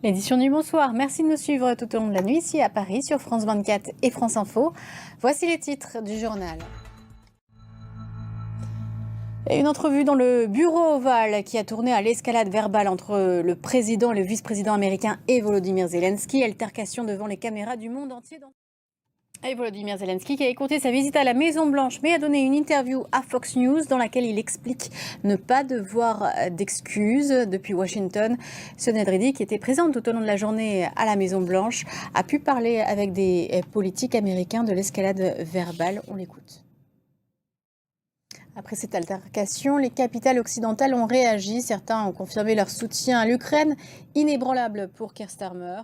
L'édition du bonsoir. Merci de nous suivre tout au long de la nuit ici à Paris sur France 24 et France Info. Voici les titres du journal. Et une entrevue dans le bureau ovale qui a tourné à l'escalade verbale entre le président et le vice-président américain et Volodymyr Zelensky. Altercation devant les caméras du monde entier. Et Volodymyr Zelensky qui a écourté sa visite à la Maison-Blanche mais a donné une interview à Fox News dans laquelle il explique ne pas devoir d'excuses depuis Washington. Sonia Dridi, qui était présente tout au long de la journée à la Maison-Blanche, a pu parler avec des politiques américains de l'escalade verbale. On l'écoute. Après cette altercation, les capitales occidentales ont réagi. Certains ont confirmé leur soutien à l'Ukraine, inébranlable pour Keir Starmer.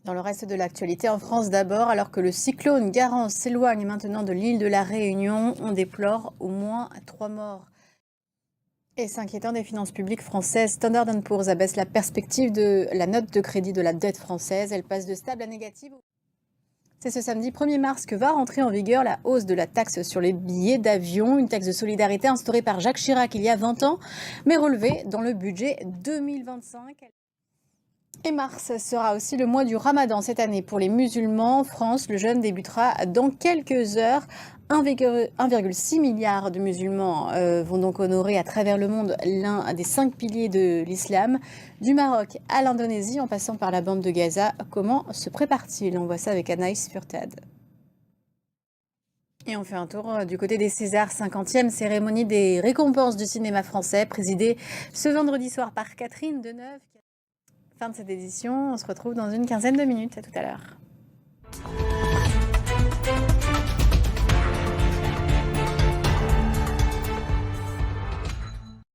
Dans le reste de l'actualité, en France d'abord, alors que le cyclone Garance s'éloigne maintenant de l'île de la Réunion, on déplore au moins 3 morts. Et s'inquiétant des finances publiques françaises, Standard & Poor's abaisse la perspective de la note de crédit de la dette française. Elle passe de stable à négative. C'est ce samedi 1er mars que va rentrer en vigueur la hausse de la taxe sur les billets d'avion, une taxe de solidarité instaurée par Jacques Chirac il y a 20 ans, mais relevée dans le budget 2025. Et mars sera aussi le mois du Ramadan cette année pour les musulmans. En France, le jeûne débutera dans quelques heures. 1,6 milliard de musulmans vont donc honorer à travers le monde l'un des 5 piliers de l'islam. Du Maroc à l'Indonésie en passant par la bande de Gaza. Comment se prépare-t-il? On voit ça avec Anaïs Furtad. Et on fait un tour du côté des Césars, 50e cérémonie des récompenses du cinéma français, présidée ce vendredi soir par Catherine Deneuve. Fin de cette édition, on se retrouve dans une quinzaine de minutes. À tout à l'heure.